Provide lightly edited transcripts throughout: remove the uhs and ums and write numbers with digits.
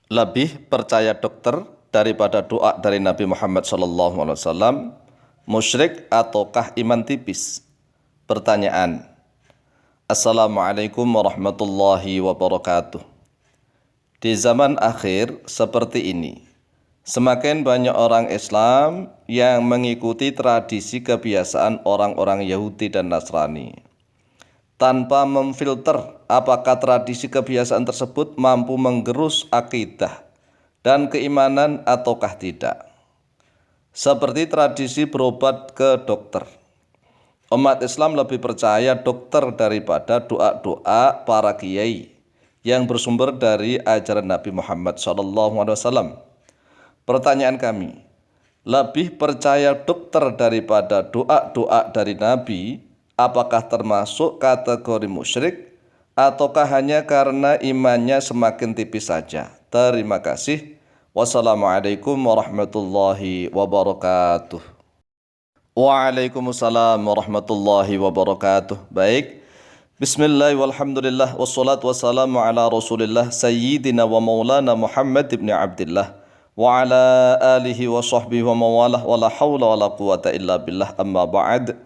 Lebih percaya dokter daripada doa dari Nabi Muhammad SAW, musyrik ataukah iman tipis? Pertanyaan. Assalamualaikum warahmatullahi wabarakatuh. Di zaman akhir seperti ini, semakin banyak orang Islam yang mengikuti tradisi kebiasaan orang-orang Yahudi dan Nasrani, tanpa memfilter apakah tradisi kebiasaan tersebut mampu menggerus akidah dan keimanan ataukah tidak. Seperti tradisi berobat ke dokter. Umat Islam lebih percaya dokter daripada doa-doa para kiai yang bersumber dari ajaran Nabi Muhammad SAW. Pertanyaan kami, lebih percaya dokter daripada doa-doa dari Nabi, apakah termasuk kategori musyrik ataukah hanya karena imannya semakin tipis saja? Terima kasih. Wassalamualaikum warahmatullahi wabarakatuh. Waalaikumsalam warahmatullahi wabarakatuh. Baik. Bismillah walhamdulillah wassalatu wassalamu ala Rasulillah sayyidina wa maulana Muhammad ibn Abdillah wa ala alihi wa sahbihi wa mawalah wa la hawla wa la quwata illa billah, amma ba'd.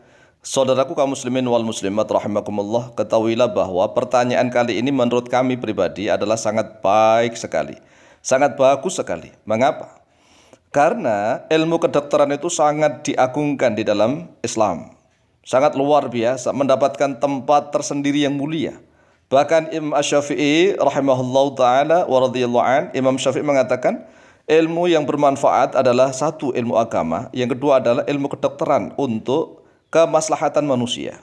Saudaraku kaum muslimin wal muslimat rahimakumullah, ketahuilah bahwa pertanyaan kali ini menurut kami pribadi adalah sangat baik sekali, sangat bagus sekali. Mengapa? Karena ilmu kedokteran itu sangat diagungkan di dalam Islam, sangat luar biasa, mendapatkan tempat tersendiri yang mulia. Bahkan Imam Syafi'i rahimahullah ta'ala wa radhiyallahu an, Imam Syafi'i mengatakan ilmu yang bermanfaat adalah satu, ilmu agama, yang kedua adalah ilmu kedokteran untuk kemaslahatan manusia.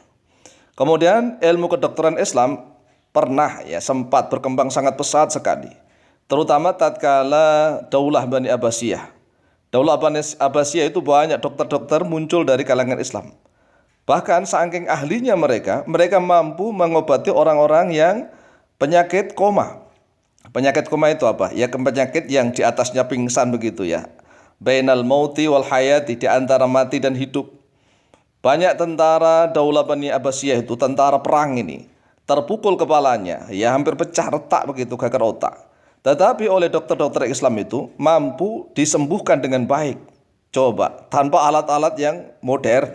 Kemudian ilmu kedokteran Islam pernah sempat berkembang sangat pesat sekali, terutama tatkala Daulah Bani Abbasiyah. Daulah Bani Abbasiyah itu banyak dokter-dokter muncul dari kalangan Islam. Bahkan saking ahlinya mereka mampu mengobati orang-orang yang penyakit koma. Penyakit koma itu apa? Ya, penyakit yang di atasnya pingsan begitu ya. Bainal mauti wal hayati, di antara mati dan hidup. Banyak tentara Daulah Bani Abbasiyah itu, tentara perang ini, terpukul kepalanya, ya hampir pecah retak begitu, gegar otak. Tetapi oleh dokter-dokter Islam itu mampu disembuhkan dengan baik. Coba, tanpa alat-alat yang modern.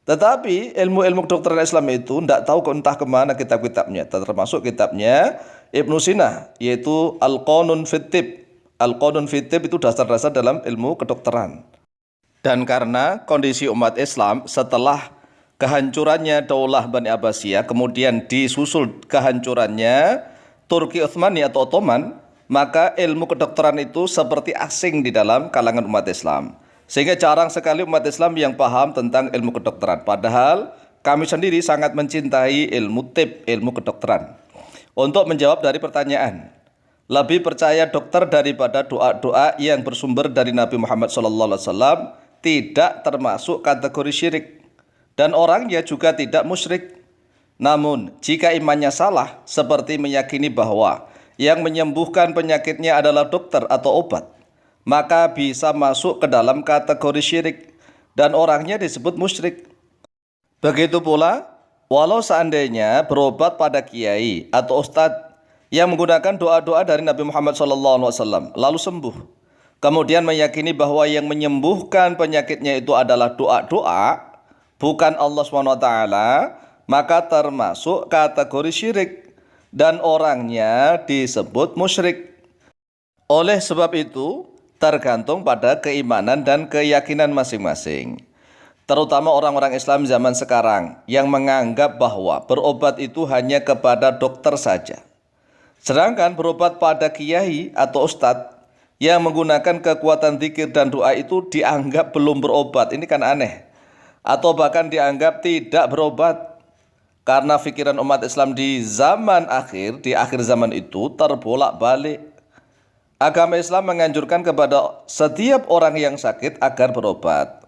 Tetapi ilmu-ilmu kedokteran Islam itu tidak tahu entah kemana kitab-kitabnya, termasuk kitabnya Ibnu Sina, yaitu Al-Qanun fit Tibb. Al-Qanun fit Tibb itu dasar-dasar dalam ilmu kedokteran. Dan karena kondisi umat Islam setelah kehancurannya Daulah Bani Abbasiyah, kemudian disusul kehancurannya Turki Utsmani atau Ottoman, maka ilmu kedokteran itu seperti asing di dalam kalangan umat Islam. Sehingga jarang sekali umat Islam yang paham tentang ilmu kedokteran. Padahal kami sendiri sangat mencintai ilmu tibb, ilmu kedokteran. Untuk menjawab dari pertanyaan, lebih percaya dokter daripada doa-doa yang bersumber dari Nabi Muhammad SAW, tidak termasuk kategori syirik, dan orangnya juga tidak musyrik. Namun jika imannya salah, seperti meyakini bahwa yang menyembuhkan penyakitnya adalah dokter atau obat, maka bisa masuk ke dalam kategori syirik dan orangnya disebut musyrik. Begitu pula walau seandainya berobat pada kiai atau ustadz yang menggunakan doa-doa dari Nabi Muhammad SAW lalu sembuh, kemudian meyakini bahwa yang menyembuhkan penyakitnya itu adalah doa-doa, bukan Allah SWT, maka termasuk kategori syirik dan orangnya disebut musyrik. Oleh sebab itu, tergantung pada keimanan dan keyakinan masing-masing. Terutama orang-orang Islam zaman sekarang yang menganggap bahwa berobat itu hanya kepada dokter saja. Sedangkan berobat pada kiai atau ustadz yang menggunakan kekuatan zikir dan doa itu dianggap belum berobat. Ini kan aneh. Atau bahkan dianggap tidak berobat. Karena pikiran umat Islam di zaman akhir, di akhir zaman itu terbolak-balik. Agama Islam menganjurkan kepada setiap orang yang sakit agar berobat.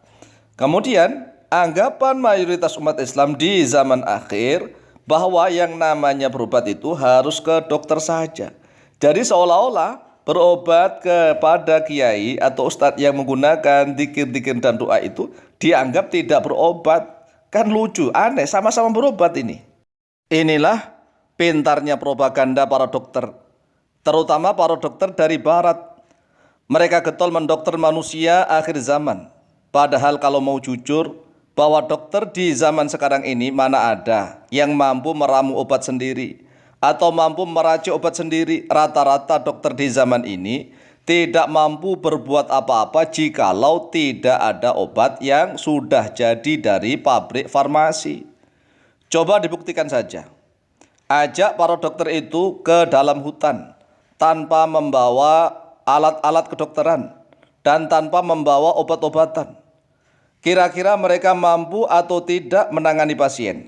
Kemudian anggapan mayoritas umat Islam di zaman akhir bahwa yang namanya berobat itu harus ke dokter saja. Jadi seolah-olah berobat kepada kiai atau ustadz yang menggunakan zikir-zikir dan doa itu dianggap tidak berobat. Kan lucu, aneh, sama-sama berobat ini. Inilah pintarnya propaganda para dokter. terutama para dokter dari barat. Mereka getol mendokter manusia akhir zaman. Padahal kalau mau jujur, bahwa dokter di zaman sekarang ini mana ada yang mampu meramu obat sendiri atau mampu meracik obat sendiri. Rata-rata dokter di zaman ini tidak mampu berbuat apa-apa jikalau tidak ada obat yang sudah jadi dari pabrik farmasi. Coba dibuktikan saja. Ajak para dokter itu ke dalam hutan tanpa membawa alat-alat kedokteran dan tanpa membawa obat-obatan. Kira-kira mereka mampu atau tidak menangani pasien?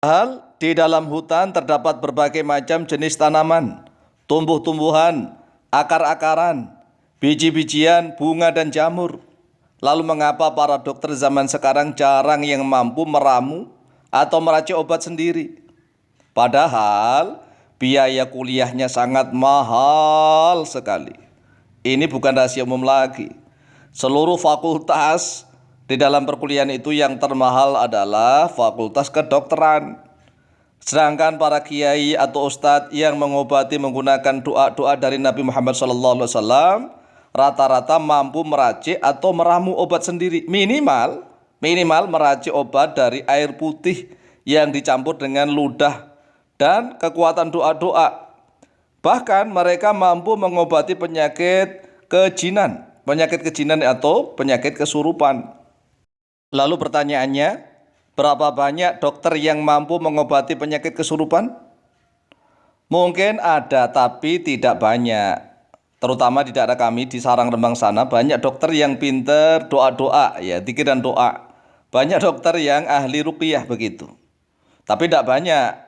Padahal di dalam hutan terdapat berbagai macam jenis tanaman, tumbuh-tumbuhan, akar-akaran, biji-bijian, bunga dan jamur. Lalu mengapa para dokter zaman sekarang jarang yang mampu meramu atau meracik obat sendiri? Padahal biaya kuliahnya sangat mahal sekali. Ini bukan rahasia umum lagi. Seluruh fakultas di dalam perkuliahan itu yang termahal adalah fakultas kedokteran. Sedangkan para kiai atau ustadz yang mengobati menggunakan doa-doa dari Nabi Muhammad SAW rata-rata mampu meracik atau meramu obat sendiri. Minimal meracik obat dari air putih yang dicampur dengan ludah dan kekuatan doa-doa. Bahkan mereka mampu mengobati penyakit kejinan atau penyakit kesurupan. Lalu pertanyaannya, berapa banyak dokter yang mampu mengobati penyakit kesurupan? Mungkin ada, tapi tidak banyak. Terutama di daerah kami di Sarang Rembang sana banyak dokter yang pinter doa-doa, ya, zikir dan doa. Banyak dokter yang ahli ruqyah begitu. Tapi tidak banyak.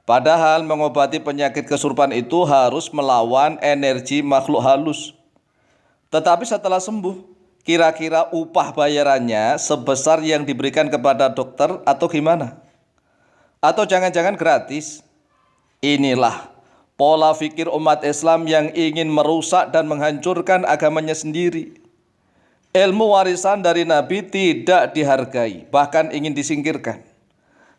Padahal mengobati penyakit kesurupan itu harus melawan energi makhluk halus. Tetapi setelah sembuh, kira-kira upah bayarannya sebesar yang diberikan kepada dokter atau gimana? Atau jangan-jangan gratis? Inilah pola pikir umat Islam yang ingin merusak dan menghancurkan agamanya sendiri. Ilmu warisan dari Nabi tidak dihargai, bahkan ingin disingkirkan.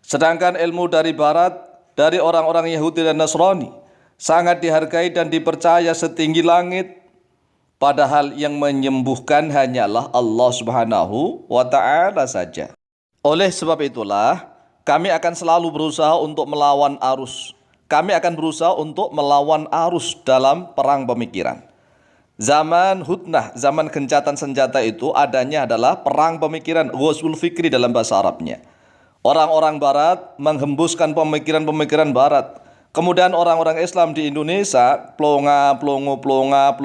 Sedangkan ilmu dari barat, dari orang-orang Yahudi dan Nasrani, sangat dihargai dan dipercaya setinggi langit. Padahal yang menyembuhkan hanyalah Allah Subhanahu wa Ta'ala saja. Oleh sebab itulah, kami akan selalu berusaha untuk melawan arus. Kami akan berusaha untuk melawan arus dalam perang pemikiran. Zaman hutnah, zaman gencatan senjata itu adanya adalah perang pemikiran, ghazwul fikri dalam bahasa Arabnya. Orang-orang barat menghembuskan pemikiran-pemikiran barat. Kemudian orang-orang Islam di Indonesia plongo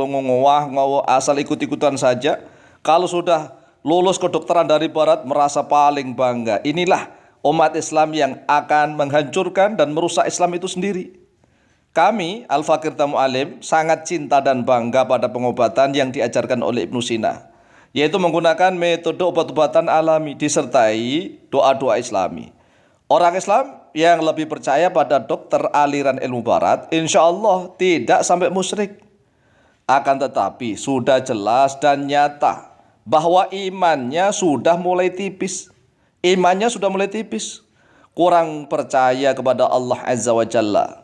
ngowah asal ikut-ikutan saja. Kalau sudah lulus kedokteran dari barat merasa paling bangga. Inilah umat Islam yang akan menghancurkan dan merusak Islam itu sendiri. Kami Al-Fakir Tamu Alim sangat cinta dan bangga pada pengobatan yang diajarkan oleh Ibnu Sina, yaitu menggunakan metode obat-obatan alami disertai doa-doa Islami. Orang Islam yang lebih percaya pada dokter aliran ilmu barat, insya Allah tidak sampai musyrik. Akan tetapi sudah jelas dan nyata bahwa imannya sudah mulai tipis. Kurang percaya kepada Allah Azza wa Jalla.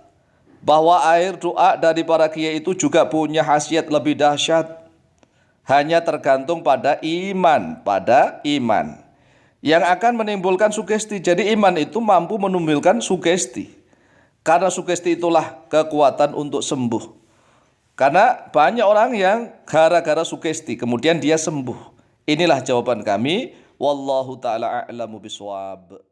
Bahwa air doa dari para kiai itu juga punya khasiat lebih dahsyat. Hanya tergantung pada iman yang akan menimbulkan sugesti. Jadi iman itu mampu menimbulkan sugesti. Karena sugesti itulah kekuatan untuk sembuh. Karena banyak orang yang gara-gara sugesti kemudian dia sembuh. Inilah jawaban kami. Wallahu ta'ala a'lamu bishawab.